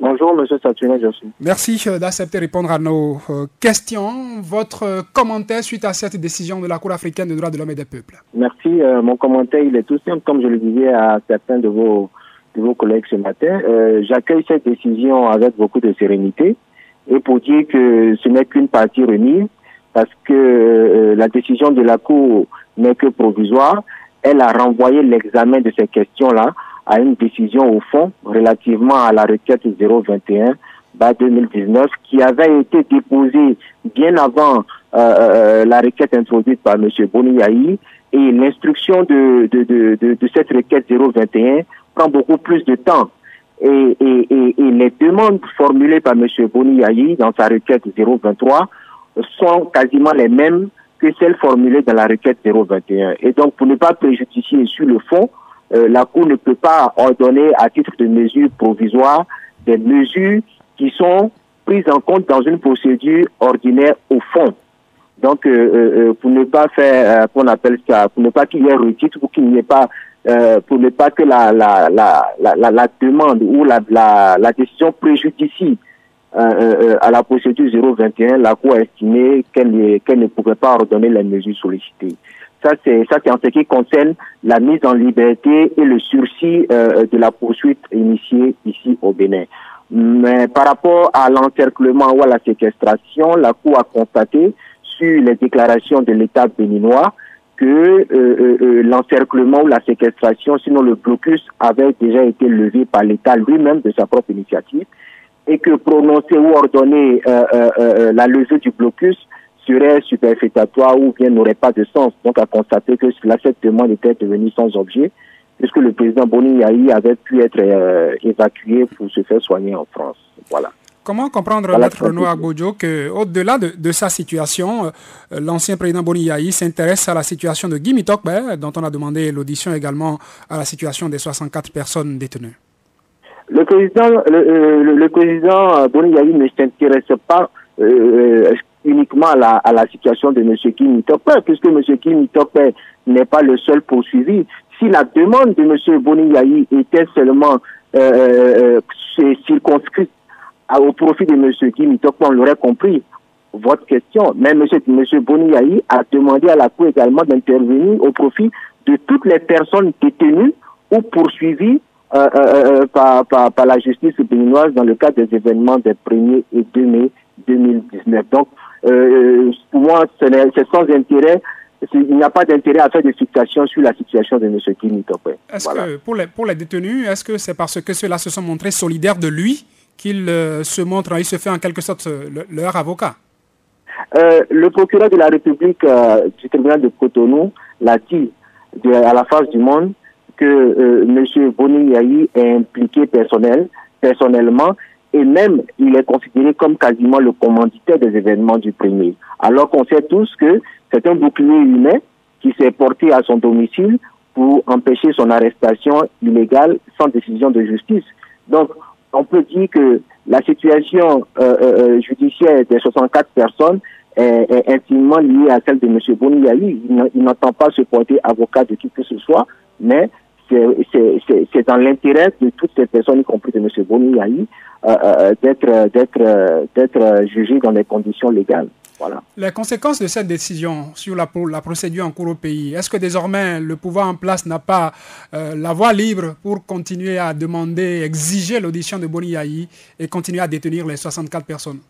Bonjour, monsieur Saturnin, je suis. Merci d'accepter de répondre à nos questions. Votre commentaire suite à cette décision de la Cour africaine des droits de l'homme et des peuples? Merci. Mon commentaire, il est tout simple. Comme je le disais à certains de vos collègues ce matin, j'accueille cette décision avec beaucoup de sérénité et pour dire que ce n'est qu'une partie remise parce que la décision de la Cour n'est que provisoire. Elle a renvoyé l'examen de ces questions-là à une décision au fond relativement à la requête 021/2019 qui avait été déposée bien avant la requête introduite par M. Boni Yayi, et l'instruction de cette requête 021 prend beaucoup plus de temps. Et les demandes formulées par M. Boni Yayi dans sa requête 023 sont quasiment les mêmes que celles formulées dans la requête 021. Et donc, pour ne pas préjudicer sur le fond, la Cour ne peut pas ordonner à titre de mesures provisoires des mesures qui sont prises en compte dans une procédure ordinaire au fond. Donc, pour ne pas faire, qu'on appelle ça, pour ne pas qu'il y ait retitre, pour qu'il n'y ait pas, pour ne pas que la demande ou la décision préjudicie à la procédure 021, la Cour a estimé qu'elle ne pouvait pas ordonner les mesures sollicitées. Ça, c'est en ce qui concerne la mise en liberté et le sursis de la poursuite initiée ici au Bénin. Mais par rapport à l'encerclement ou à la séquestration, la Cour a constaté sur les déclarations de l'État béninois que l'encerclement ou la séquestration, sinon le blocus, avait déjà été levé par l'État lui-même de sa propre initiative, et que prononcer ou ordonner la levée du blocus serait superfétatoire ou bien n'aurait pas de sens. Donc, à constater que cette demande était devenue sans objet, puisque le président Boni Yayi avait pu être évacué pour se faire soigner en France. Voilà. Comment comprendre, Maître Renaud Agbodjo, qu'au-delà de sa situation, l'ancien président Boni Yayi s'intéresse à la situation de Guy Mitokbe, dont on a demandé l'audition, également à la situation des 64 personnes détenues? Le président Boni Yayi ne s'intéresse pas uniquement à la situation de M. Guy Mitokbe, puisque M. Guy Mitokbe n'est pas le seul poursuivi. Si la demande de M. Boni Yayi était seulement circonscrite au profit de M. Guy Mitokbe, on l'aurait compris, votre question. Mais M. Boni Yayi a demandé à la Cour également d'intervenir au profit de toutes les personnes détenues ou poursuivies par la justice béninoise dans le cadre des événements des 1er et 2 mai 2019. Donc, pour moi, c'est sans intérêt. Il n'y a pas d'intérêt à faire des fixations sur la situation de M. Guy Mitokbe. Est-ce que pour les détenus, est-ce que c'est parce que ceux-là se sont montrés solidaires de lui qu'il se fait en quelque sorte leur avocat? Le procureur de la République du tribunal de Cotonou l'a dit à la face du monde que M. Boni Yayi est impliqué personnellement, et même il est considéré comme quasiment le commanditaire des événements du 1er. Alors qu'on sait tous que c'est un bouclier humain qui s'est porté à son domicile pour empêcher son arrestation illégale sans décision de justice. Donc, on peut dire que la situation judiciaire des 64 personnes est intimement liée à celle de M. Boni Yayi. Il n'entend pas se porter avocat de qui que ce soit, mais c'est dans l'intérêt de toutes ces personnes, y compris de M. Boni Yayi, d'être jugées dans des conditions légales. Voilà. Les conséquences de cette décision sur la procédure en cours au pays, est-ce que désormais le pouvoir en place n'a pas la voie libre pour continuer à demander, exiger l'audition de Boni Yayi et continuer à détenir les 64 personnes?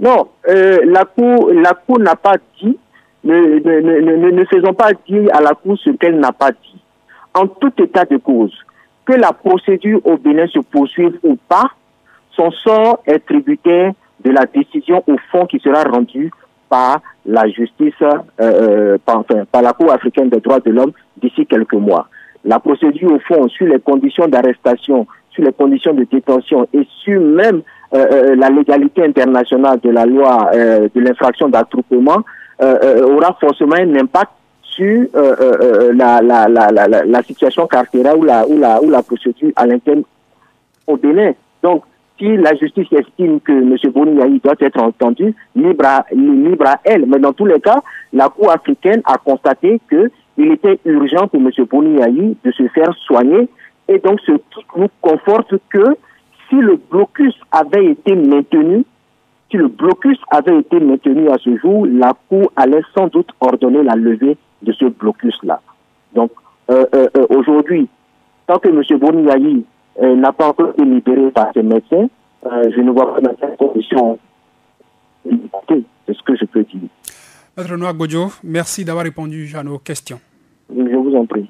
Non, la Cour n'a pas dit, ne faisons pas dire à la Cour ce qu'elle n'a pas dit. En tout état de cause, que la procédure au Bénin se poursuive ou pas, son sort est tributaire de la décision au fond qui sera rendue par la justice, par la Cour africaine des droits de l'homme d'ici quelques mois. La procédure au fond sur les conditions d'arrestation, sur les conditions de détention et sur même la légalité internationale de la loi de l'infraction d'attroupement aura forcément un impact sur la situation carcérale ou la procédure à l'interne au Bénin. Donc, si la justice estime que M. Boni Yayi doit être entendu, libre à elle. Mais dans tous les cas, la Cour africaine a constaté qu'il était urgent pour M. Boni Yayi de se faire soigner. Et donc, ce qui nous conforte que si le blocus avait été maintenu, à ce jour, la Cour allait sans doute ordonner la levée de ce blocus-là. Donc, aujourd'hui, tant que M. Boni Yayi n'a pas encore été libéré par ses médecins, je ne vois pas dans quelle condition. C'est ce que je peux dire. Maître Noah Godjo, merci d'avoir répondu à nos questions. Je vous en prie.